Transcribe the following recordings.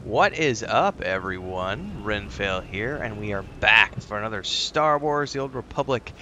What is up, everyone? Renfail here, and we are back for another Star Wars The Old Republic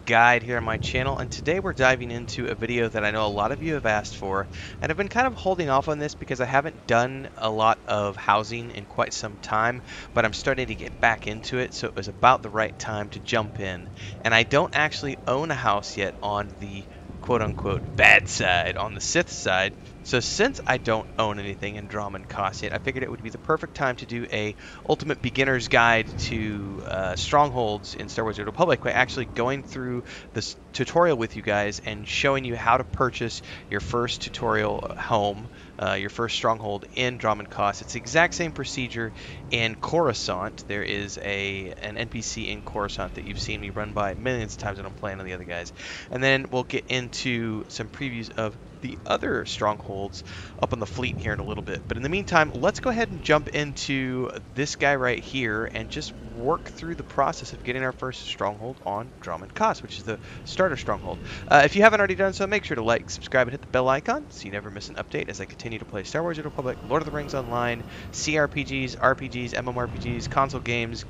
guide here on my channel. And today we're diving into a video that I know a lot of you have asked for, and I've been kind of holding off on this because I haven't done a lot of housing in quite some time, but I'm starting to get back into it, so it was about the right time to jump in. And I don't actually own a house yet on the quote-unquote bad side, on the Sith side. So since I don't own anything in Drama and Cost yet, I figured it would be the perfect time to do a ultimate beginner's guide to Strongholds in Star Wars The Old Republic by actually going through this tutorial with you guys and showing you how to purchase your first tutorial home, your first stronghold in Drama and Cost. It's the exact same procedure in Coruscant. There is an NPC in Coruscant that you've seen me run by millions of times when I'm playing on the other guys. And then we'll get into some previews of the other strongholds up on the fleet here in a little bit. But in the meantime, let's go ahead and jump into this guy right here and just work through the process of getting our first stronghold on Drama and Cost, which is the starter stronghold. If you haven't already done so, make sure to like, subscribe, and hit the bell icon so you never miss an update as I continue to play Star Wars The Old Republic, Lord of the Rings Online, CRPGs, RPGs, MMORPGs, console games,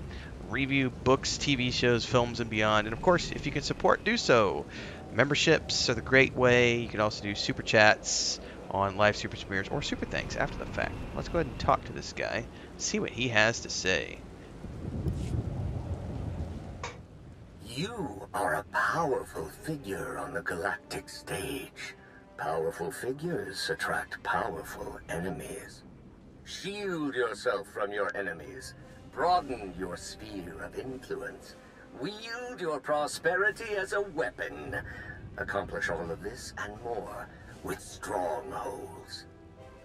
review books, TV shows, films, and beyond. And of course, if you can support, do so. Memberships are the great way. You can also do super chats on live super premieres or super thanks after the fact. Let's go ahead and talk to this guy, see what he has to say. You are a powerful figure on the galactic stage. Powerful figures attract powerful enemies. Shield yourself from your enemies. Broaden your sphere of influence. Wield your prosperity as a weapon. Accomplish all of this and more with Strongholds.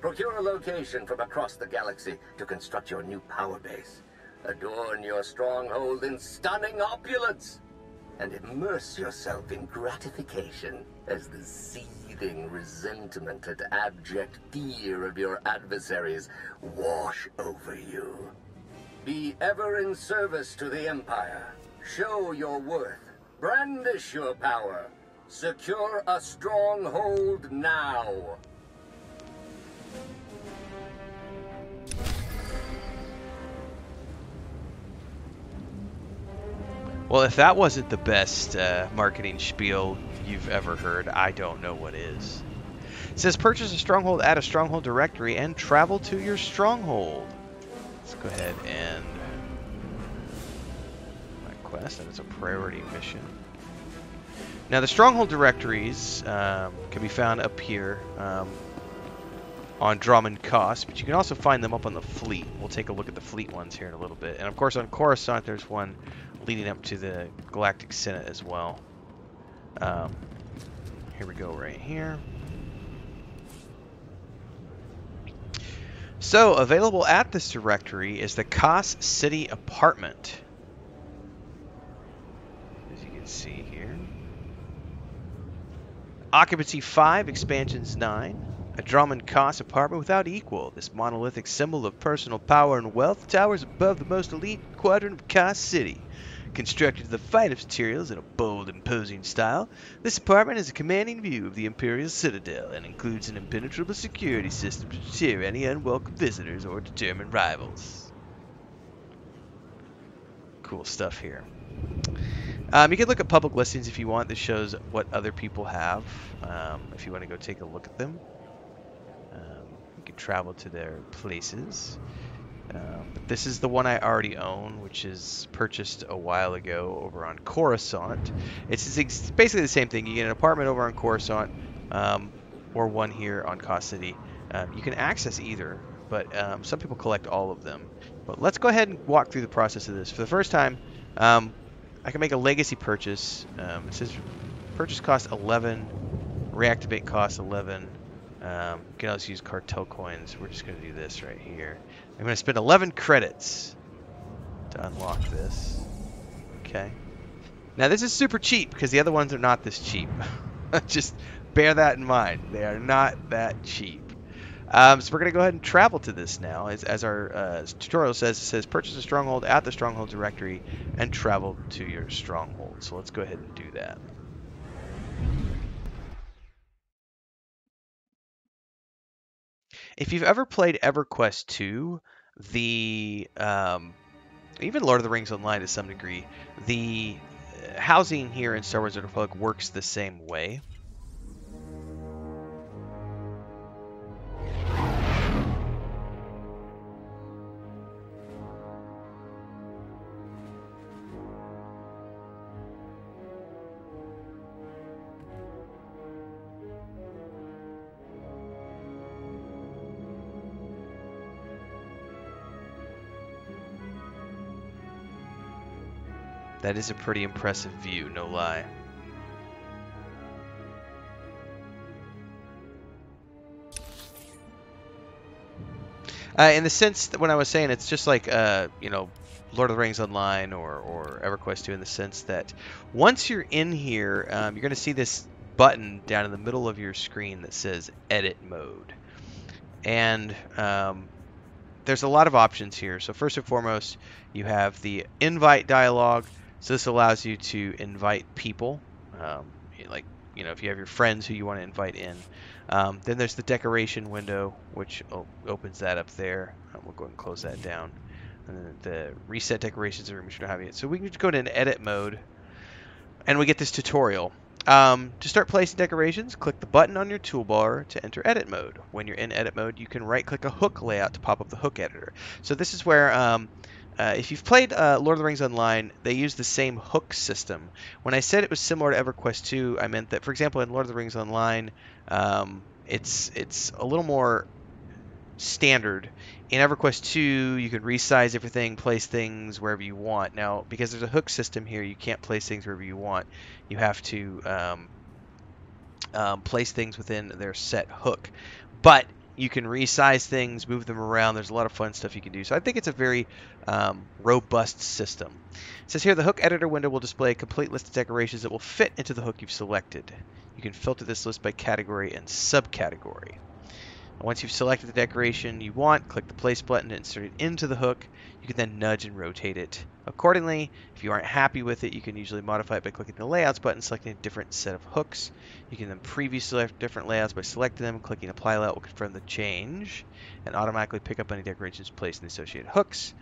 Procure a location from across the galaxy to construct your new power base. Adorn your stronghold in stunning opulence. And immerse yourself in gratification as the seething resentment and abject fear of your adversaries wash over you. Be ever in service to the Empire. Show your worth. Brandish your power. Secure a stronghold now. Well, if that wasn't the best marketing spiel you've ever heard, I don't know what is. It says purchase a stronghold, add a stronghold directory, and travel to your stronghold. Let's go ahead and my quest, and it's a priority mission. Now the stronghold directories can be found up here on Drama and Cost, but you can also find them up on the fleet. We'll take a look at the fleet ones here in a little bit. And of course on Coruscant there's one leading up to the Galactic Senate as well. Here we go right here. So available at this directory is the Cost City Apartment. As you can see here. Occupancy 5, expansions 9. A Drama and Cost apartment without equal. This monolithic symbol of personal power and wealth towers above the most elite quadrant of Cost City. Constructed of the finest materials in a bold, imposing style, this apartment has a commanding view of the Imperial Citadel and includes an impenetrable security system to deter any unwelcome visitors or determine rivals. Cool stuff here. You can look at public listings if you want. This shows what other people have. If you want to go take a look at them, you can travel to their places. But this is the one I already own, which is purchased a while ago over on Coruscant. It's basically the same thing. You get an apartment over on Coruscant, or one here on Cost City. You can access either, but some people collect all of them. But let's go ahead and walk through the process of this. For the first time, I can make a legacy purchase. It says purchase cost 11, reactivate cost 11. You can also use cartel coins. We're just going to do this right here. I'm going to spend 11 credits to unlock this. Okay. Now this is super cheap because the other ones are not this cheap. Just bear that in mind. They are not that cheap. So we're going to go ahead and travel to this now. As our tutorial says, it says purchase a stronghold at the stronghold directory and travel to your stronghold. So let's go ahead and do that. If you've ever played EverQuest 2, the even Lord of the Rings Online to some degree, the housing here in Star Wars: The Old Republic works the same way. That is a pretty impressive view, no lie. In the sense that when I was saying it's just like, you know, Lord of the Rings Online or EverQuest 2 in the sense that once you're in here, you're going to see this button down in the middle of your screen that says Edit Mode. And there's a lot of options here. So first and foremost, you have the invite dialog. So this allows you to invite people, like, you know, if you have your friends who you want to invite in. Then there's the decoration window, which opens that up there. We'll go ahead and close that down. And then the reset decorations room, which we don't have yet. So we can just go to an edit mode, and we get this tutorial. To start placing decorations, click the button on your toolbar to enter edit mode. When you're in edit mode, you can right-click a hook layout to pop up the hook editor. So this is where, if you've played Lord of the Rings Online, they use the same hook system. When I said it was similar to EverQuest 2, I meant that, for example, in Lord of the Rings Online, it's a little more standard. In EverQuest 2, you can resize everything, place things wherever you want. Now, because there's a hook system here, you can't place things wherever you want. You have to place things within their set hook. But you can resize things, move them around. There's a lot of fun stuff you can do. So I think it's a very robust system. It says here, the hook editor window will display a complete list of decorations that will fit into the hook you've selected. You can filter this list by category and subcategory. Once you've selected the decoration you want, click the place button to insert it into the hook. You can then nudge and rotate it accordingly. If you aren't happy with it, you can usually modify it by clicking the layouts button, selecting a different set of hooks. You can then preview select different layouts by selecting them. Clicking apply layout will confirm the change and automatically pick up any decorations placed in the associated hooks.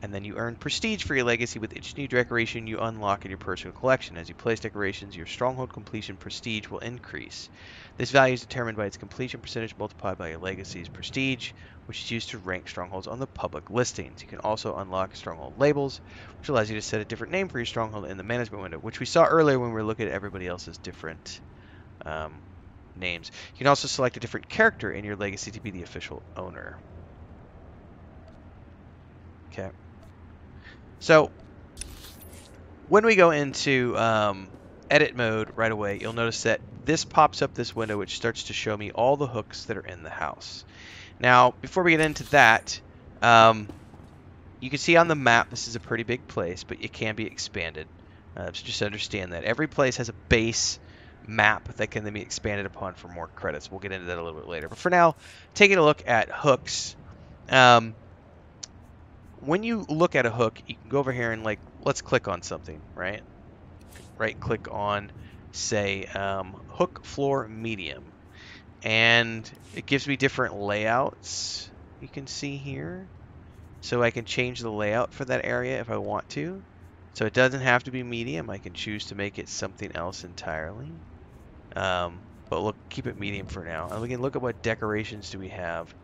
And then you earn prestige for your legacy with each new decoration you unlock in your personal collection. As you place decorations, your Stronghold completion prestige will increase. This value is determined by its completion percentage multiplied by your legacy's prestige, which is used to rank Strongholds on the public listings. You can also unlock Stronghold labels, which allows you to set a different name for your Stronghold in the management window, which we saw earlier when we were looking at everybody else's different names. You can also select a different character in your legacy to be the official owner. Okay. So when we go into edit mode right away, you'll notice that this pops up this window which starts to show me all the hooks that are in the house. Now, before we get into that, you can see on the map this is a pretty big place, but it can be expanded. So just understand that every place has a base map that can then be expanded upon for more credits. We'll get into that a little bit later. But for now, taking a look at hooks. When you look at a hook, you can go over here and, like, let's click on something, right? Right click on, say, hook floor medium. And it gives me different layouts you can see here. So I can change the layout for that area if I want to. So it doesn't have to be medium. I can choose to make it something else entirely. But look, keep it medium for now. And we can look at what decorations do we have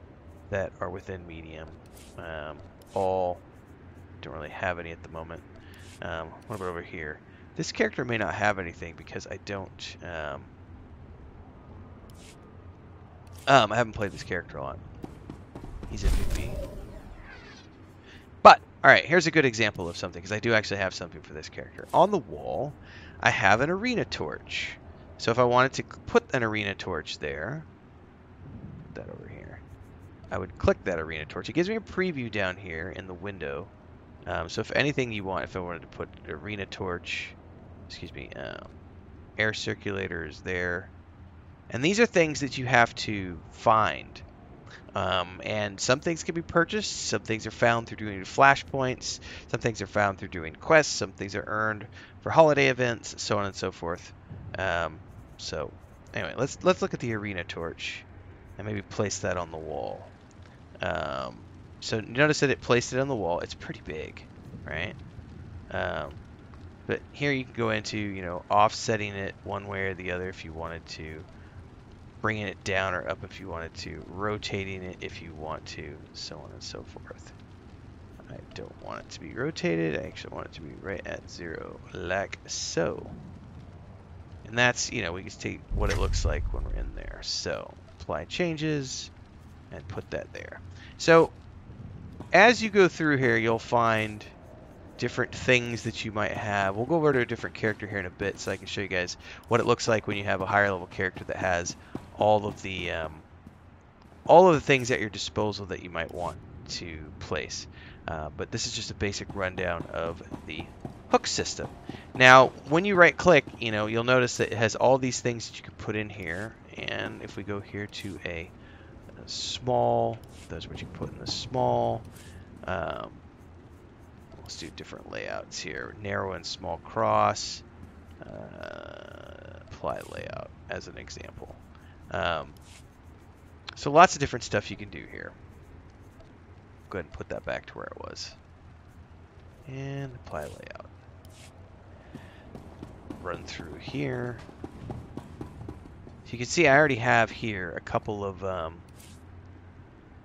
that are within medium. All don't really have any at the moment. What about over here? This character may not have anything because I don't I haven't played this character a lot. He's a newbie. But alright, here's a good example of something, because I do actually have something for this character. On the wall I have an arena torch. So if I wanted to put an arena torch there, put that over here, I would click that arena torch. It gives me a preview down here in the window. So if anything you want, if I wanted to put arena torch, excuse me, air circulators there. And these are things that you have to find. And some things can be purchased, some things are found through doing flashpoints, some things are found through doing quests, some things are earned for holiday events, so on and so forth. So anyway, let's look at the arena torch and maybe place that on the wall. So notice that it placed it on the wall. It's pretty big, right? But here you can go into, you know, offsetting it one way or the other if you wanted to, bringing it down or up if you wanted to, rotating it if you want to, so on and so forth. I don't want it to be rotated. I actually want it to be right at 0, like so. And that's, you know, we can see what it looks like when we're in there. So apply changes and put that there. So as you go through here, you'll find different things that you might have. We'll go over to a different character here in a bit so I can show you guys what it looks like when you have a higher level character that has all of the things at your disposal that you might want to place. But this is just a basic rundown of the hook system. Now, when you right click, you know, you'll notice that it has all these things that you can put in here. And if we go here to a small, those are what you can put in the small. Let's do different layouts here. Narrow and small cross. Apply layout as an example. So lots of different stuff you can do here. Go ahead and put that back to where it was. And apply layout. Run through here. So you can see I already have here a couple of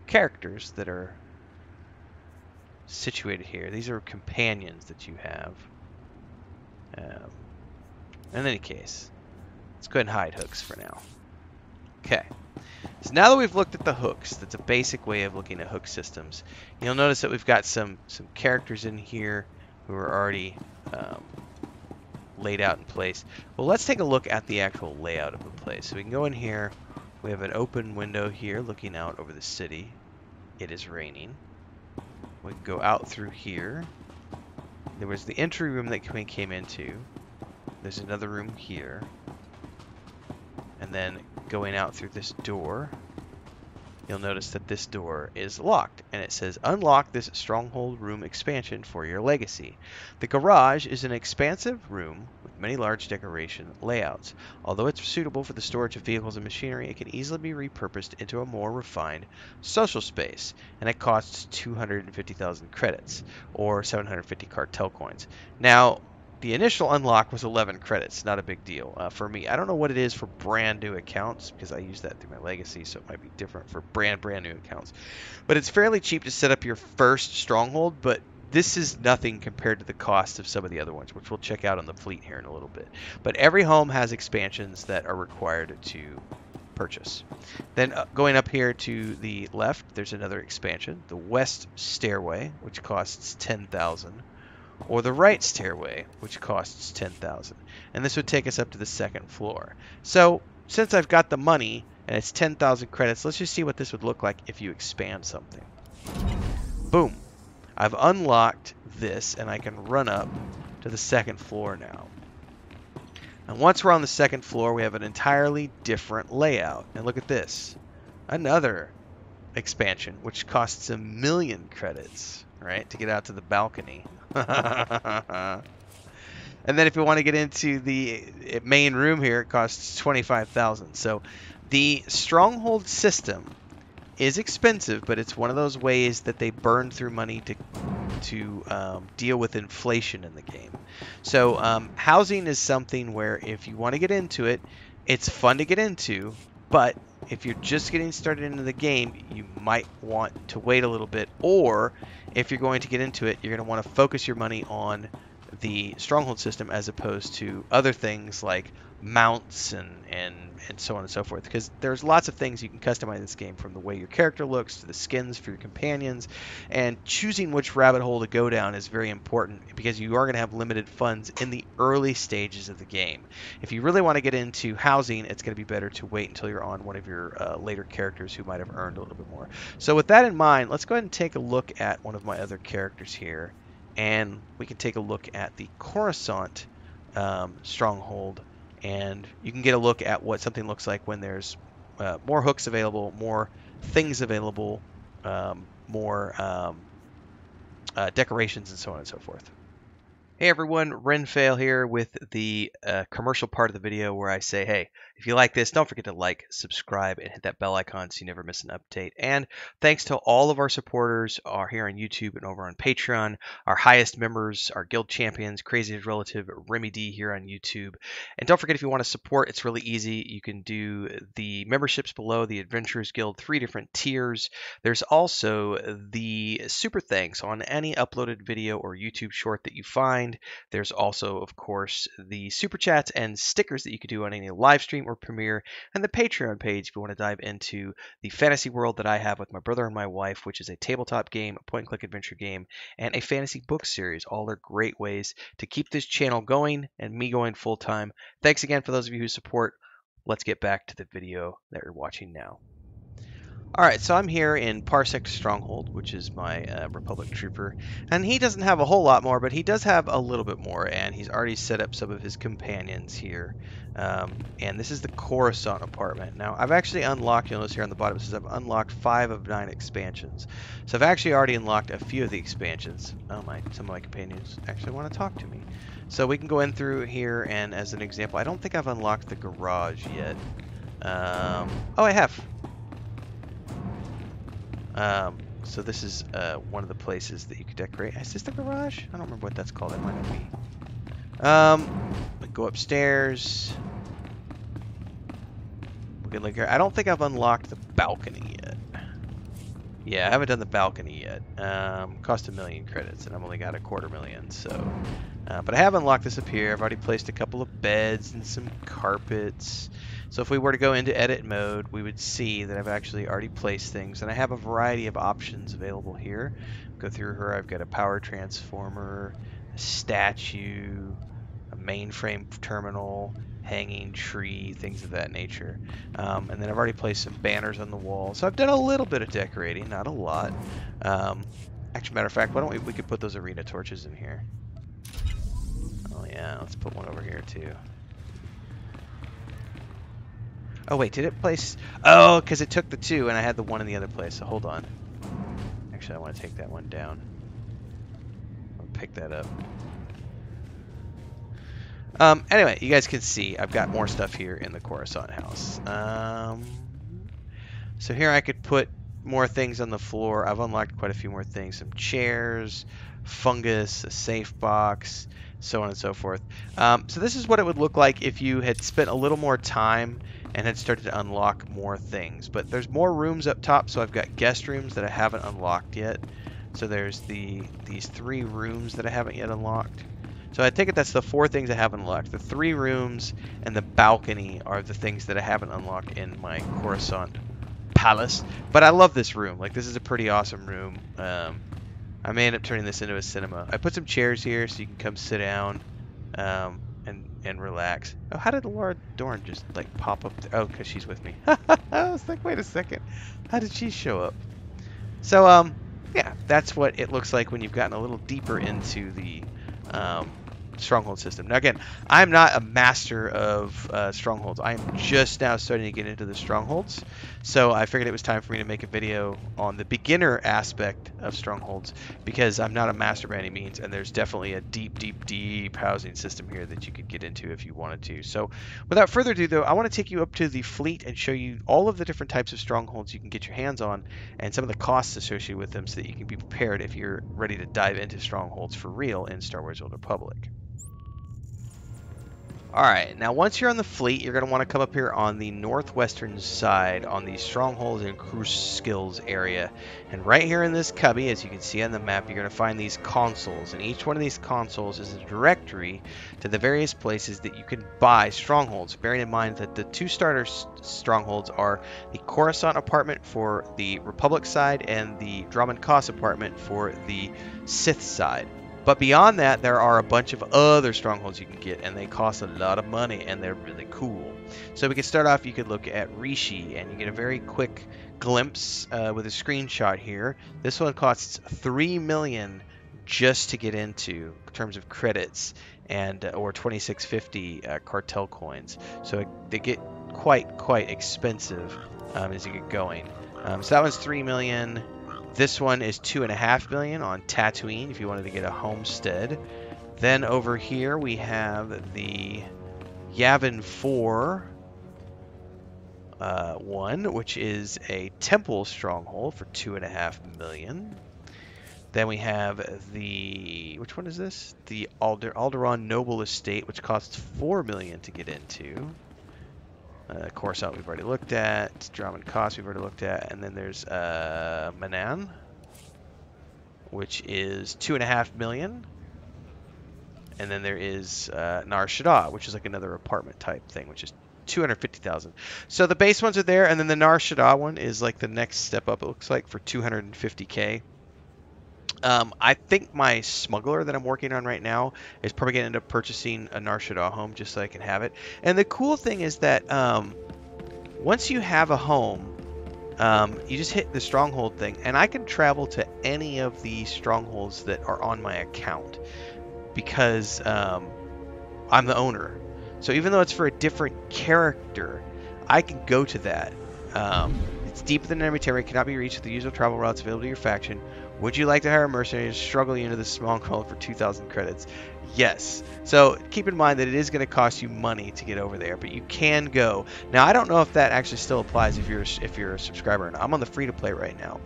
characters that are situated here. These are companions that you have. In any case, let's go ahead and hide hooks for now. Okay. So now that we've looked at the hooks, that's a basic way of looking at hook systems. You'll notice that we've got some characters in here who are already laid out in place. Well, let's take a look at the actual layout of the place. So we can go in here. We have an open window here looking out over the city. It is raining. We can go out through here. There was the entry room that we came into. There's another room here. And then going out through this door, you'll notice that this door is locked. And it says, unlock this Stronghold room expansion for your legacy. The garage is an expansive room with many large decoration layouts. Although it's suitable for the storage of vehicles and machinery, it can easily be repurposed into a more refined social space. And it costs 250,000 credits, or 750 cartel coins. Now, the initial unlock was 11 credits, not a big deal for me. I don't know what it is for brand new accounts because I use that through my legacy, so it might be different for brand new accounts. But it's fairly cheap to set up your first Stronghold, but this is nothing compared to the cost of some of the other ones, which we'll check out on the fleet here in a little bit. But every home has expansions that are required to purchase. Then going up here to the left, there's another expansion, the West Stairway, which costs 10,000. Or the right stairway, which costs 10,000. And this would take us up to the second floor. So, since I've got the money, and it's 10,000 credits, let's just see what this would look like if you expand something. Boom. I've unlocked this, and I can run up to the second floor now. And once we're on the second floor, we have an entirely different layout. And look at this. Another expansion, which costs 1,000,000 credits, right, to get out to the balcony. And then if you want to get into the main room here, it costs 25,000. So the Stronghold system is expensive, but it's one of those ways that they burn through money to deal with inflation in the game. So housing is something where if you want to get into it, it's fun to get into, but if you're just getting started into the game, you might want to wait a little bit, or if you're going to get into it, you're going to want to focus your money on the Stronghold system as opposed to other things like mounts and so on and so forth, because there's lots of things you can customize this game, from the way your character looks to the skins for your companions, and choosing which rabbit hole to go down is very important because you are going to have limited funds in the early stages of the game. If you really want to get into housing, it's going to be better to wait until you're on one of your later characters who might have earned a little bit more. So with that in mind, let's go ahead and take a look at one of my other characters here, and we can take a look at the Coruscant Stronghold. And you can get a look at what something looks like when there's more hooks available, more things available, more decorations, and so on and so forth. Hey everyone, Renfail here with the commercial part of the video where I say, hey, if you like this, don't forget to like, subscribe, and hit that bell icon so you never miss an update. And thanks to all of our supporters here on YouTube and over on Patreon, our highest members, our guild champions, Crazy's Relative, Remy D here on YouTube. And don't forget, if you want to support, it's really easy. You can do the memberships below, the Adventurers Guild, 3 different tiers. There's also the super thanks on any uploaded video or YouTube short that you find. There's also, of course, the super chats and stickers that you could do on any live stream or premiere, and the Patreon page if you want to dive into the fantasy world that I have with my brother and my wife, which is a tabletop game, a point-and-click adventure game, and a fantasy book series. All are great ways to keep this channel going and me going full-time. Thanks again for those of you who support. Let's get back to the video that you're watching now. Alright, so I'm here in Parsec Stronghold, which is my Republic trooper, and he doesn't have a whole lot more, but he does have a little bit more, and he's already set up some of his companions here. And this is the Coruscant apartment. Now, I've actually unlocked, you'll notice here on the bottom, it says I've unlocked 5 of 9 expansions. So I've actually already unlocked a few of the expansions. Oh my, some of my companions actually want to talk to me. So we can go in through here, and as an example, I don't think I've unlocked the garage yet. Oh, I have. So this is one of the places that you could decorate. Is this the garage? I don't remember what that's called. It might not be. We go upstairs. We can look here. I don't think I've unlocked the balcony yet. Yeah, I haven't done the balcony yet. Cost 1,000,000 credits, and I've only got 250,000. So, but I have unlocked this up here. I've already placed a couple of beds and some carpets. So if we were to go into edit mode, we would see that I've actually already placed things, and I have a variety of options available here. Go through here. I've got a power transformer, a statue, a mainframe terminal, hanging tree, things of that nature. And then I've already placed some banners on the wall. So I've done a little bit of decorating, not a lot. Actually, matter of fact, why don't we could put those arena torches in here. Oh yeah, let's put one over here too. Oh wait, did it place? Oh, because it took the 2 and I had the 1 in the other place. So hold on. Actually, I want to take that one down. I'll pick that up. Anyway, you guys can see I've got more stuff here in the Coruscant house. So here I could put more things on the floor. I've unlocked quite a few more things. Some chairs, fungus, a safe box, so on and so forth. So this is what it would look like if you had spent a little more time and had started to unlock more things. But there's more rooms up top, so I've got guest rooms that I haven't unlocked yet. So there's these 3 rooms that I haven't yet unlocked. So I take it that's the 4 things I haven't unlocked. The 3 rooms and the balcony are the things that I haven't unlocked in my Coruscant palace. But I love this room. Like, this is a pretty awesome room. I may end up turning this into a cinema. I put some chairs here so you can come sit down and relax. Oh, how did Laura Dorn just like pop up there? Oh, because she's with me. I was like, wait a second. How did she show up? So, yeah, that's what it looks like when you've gotten a little deeper into the Stronghold system. Now again, I'm not a master of Strongholds. I am just now starting to get into the Strongholds, so I figured it was time for me to make a video on the beginner aspect of Strongholds, because I'm not a master by any means, and there's definitely a deep housing system here that you could get into if you wanted to. So without further ado though, I want to take you up to the fleet and show you all of the different types of Strongholds you can get your hands on, and some of the costs associated with them, so that you can be prepared if you're ready to dive into Strongholds for real in Star Wars Old Republic. Alright, now once you're on the fleet, you're going to want to come up here on the northwestern side on the Strongholds and Cruise Skills area. And right here in this cubby, as you can see on the map, you're going to find these consoles. And each one of these consoles is a directory to the various places that you can buy Strongholds. Bearing in mind that the 2 starter Strongholds are the Coruscant apartment for the Republic side and the Drummond Koss apartment for the Sith side. But beyond that, there are a bunch of other Strongholds you can get, and they cost a lot of money, and they're really cool. So we can start off, you could look at Rishi, and you get a very quick glimpse with a screenshot here. This one costs 3 million just to get into, in terms of credits, and or 2650 cartel coins. So they get quite expensive as you get going. So that one's 3 million. This one is 2.5 million on Tatooine if you wanted to get a homestead. Then over here we have the Yavin 4 one, which is a temple stronghold for 2.5 million. Then we have the, which one is this? The Alderaan Noble Estate, which costs 4 million to get into. Coruscant we've already looked at. Drummond Cost we've already looked at. And then there's Manan, which is 2.5 million. And then there is Nar Shaddaa, which is like another apartment type thing, which is 250,000. So the base ones are there, and then the Nar Shaddaa one is like the next step up, it looks like, for 250k. I think my smuggler that I'm working on right now is probably going to end up purchasing a Nar Shaddaa home just so I can have it. And the cool thing is that once you have a home, you just hit the Stronghold thing, and I can travel to any of the Strongholds that are on my account because I'm the owner. So even though it's for a different character, I can go to that. It's deeper than enemy territory, cannot be reached with the usual travel routes available to your faction. Would you like to hire a mercenary to struggle you into the Stronghold for 2,000 credits? Yes. So keep in mind that it is going to cost you money to get over there, but you can go. Now I don't know if that actually still applies if you're a subscriber or not. I'm on the free to play right now,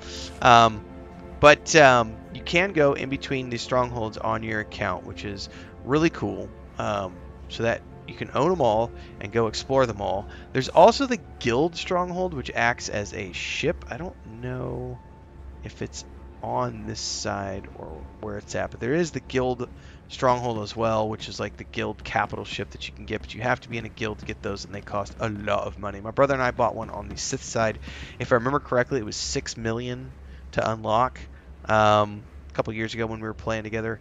but you can go in between the Strongholds on your account, which is really cool. So that you can own them all and go explore them all. There's also the Guild Stronghold, which acts as a ship. I don't know if it's on this side or where it's at, but there is the Guild Stronghold as well, which is like the Guild capital ship that you can get, but you have to be in a guild to get those, and they cost a lot of money. My brother and I bought one on the Sith side. If I remember correctly, it was 6 million to unlock a couple years ago when we were playing together.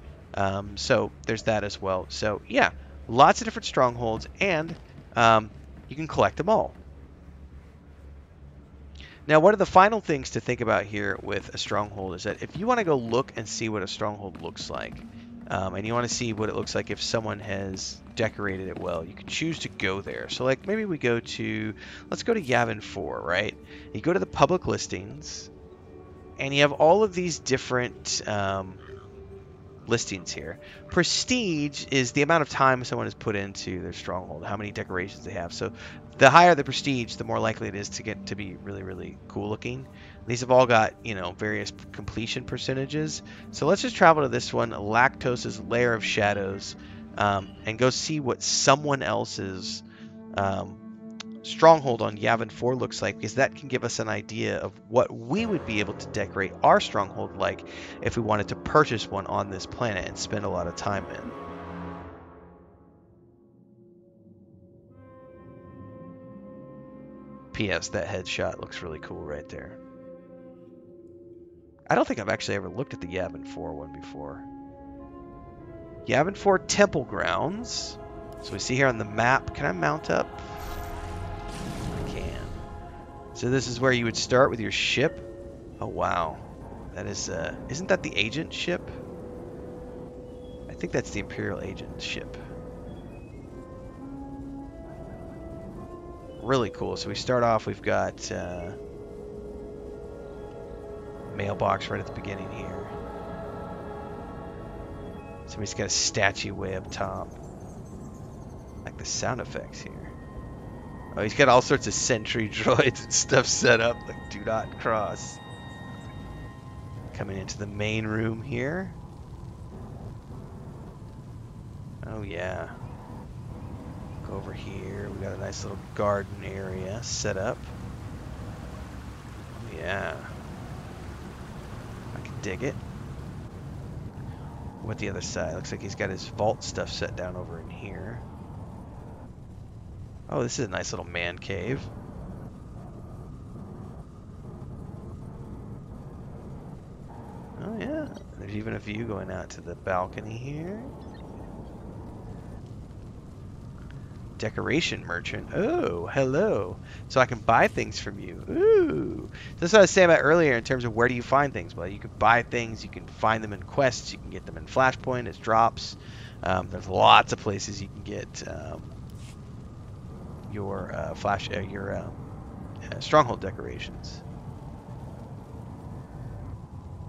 So there's that as well. So yeah, lots of different strongholds, and you can collect them all. Now, one of the final things to think about here with a stronghold is that if you want to go look and see what a stronghold looks like, and you want to see what it looks like if someone has decorated it well, you can choose to go there. So like maybe we go to, let's go to Yavin 4, right? You go to the public listings, and you have all of these different listings here. Prestige is the amount of time someone has put into their stronghold, how many decorations they have. So the higher the prestige, the more likely it is to get to be really, really cool looking. These have all got, you know, various completion percentages. So let's just travel to this one, Lactose's Lair of Shadows, and go see what someone else's stronghold on Yavin 4 looks like, because that can give us an idea of what we would be able to decorate our stronghold like if we wanted to purchase one on this planet and spend a lot of time in. P.S. That headshot looks really cool right there. I don't think I've actually ever looked at the Yavin 4 one before. Yavin 4 Temple Grounds. So we see here on the map. Can I mount up? I can. So this is where you would start with your ship. Oh wow. That is, isn't that the agent ship? I think that's the Imperial agent ship. Really cool. So we start off, we've got mailbox right at the beginning here. Somebody's got a statue way up top. I like the sound effects here. Oh, he's got all sorts of sentry droids and stuff set up, like do not cross. Coming into the main room here. Oh yeah. Go over here. We got a nice little garden area set up. Oh yeah. I can dig it. What the other side? Looks like he's got his vault stuff set down over in here. Oh, this is a nice little man cave. Oh yeah. There's even a view going out to the balcony here. Decoration merchant. Oh, hello. So I can buy things from you. Ooh. That's what I was saying about earlier in terms of where do you find things. Well, you can buy things, you can find them in quests, you can get them in Flashpoint as drops. There's lots of places you can get your Stronghold decorations.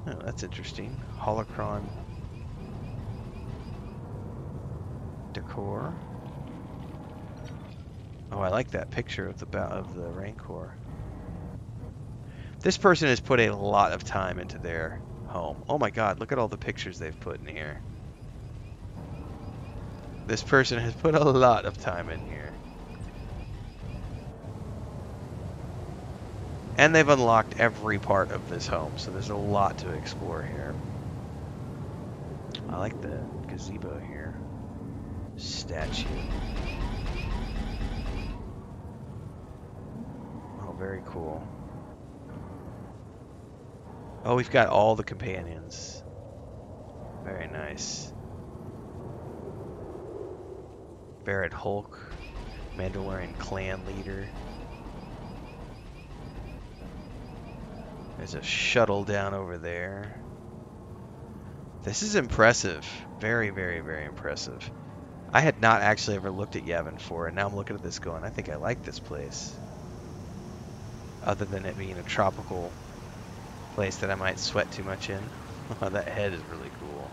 Oh, that's interesting. Holocron. decor. Oh, I like that picture of the Rancor. This person has put a lot of time into their home. Oh my god, look at all the pictures they've put in here. This person has put a lot of time in here. And they've unlocked every part of this home, so there's a lot to explore here. I like the gazebo here. Statue. Oh, very cool. Oh, we've got all the companions. Very nice. Barrett Hulk, Mandalorian clan leader. There's a shuttle down over there. This is impressive. Very, very, very impressive. I had not actually ever looked at Yavin 4, and now I'm looking at this going, I think I like this place. Other than it being a tropical place that I might sweat too much in. Oh, that head is really cool.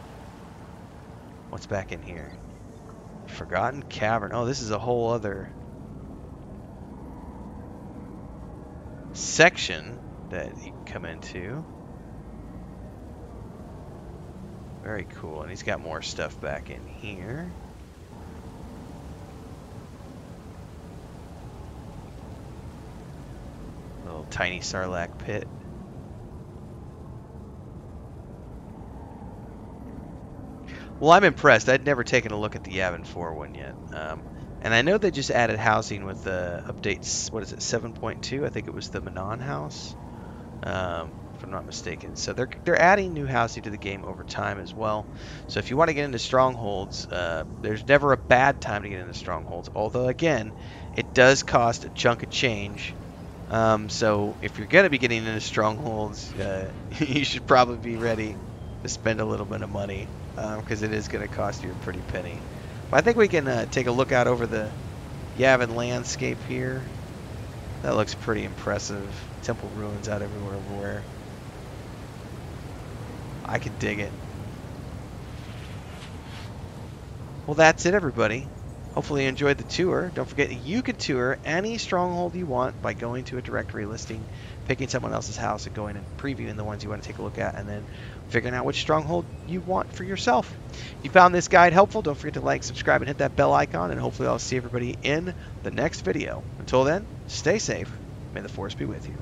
What's back in here? Forgotten Cavern. Oh, this is a whole other section that you can come into. Very cool. And he's got more stuff back in here. Little tiny Sarlacc pit. Well, I'm impressed. I'd never taken a look at the Yavin 4 one yet. And I know they just added housing with the updates, what is it, 7.2? I think it was the Manon house, if I'm not mistaken. So they're adding new housing to the game over time as well. So if you want to get into Strongholds, there's never a bad time to get into Strongholds. Although, again, it does cost a chunk of change. So if you're going to be getting into Strongholds, you should probably be ready to spend a little bit of money. Because it is going to cost you a pretty penny. But I think we can take a look out over the Yavin landscape here. That looks pretty impressive. Temple ruins out everywhere. I can dig it. Well, that's it, everybody. Hopefully you enjoyed the tour. Don't forget you can tour any stronghold you want by going to a directory listing, picking someone else's house, and going and previewing the ones you want to take a look at, and then figuring out which stronghold you want for yourself. If you found this guide helpful, don't forget to like, subscribe, and hit that bell icon, and hopefully I'll see everybody in the next video. Until then, stay safe. May the Force be with you.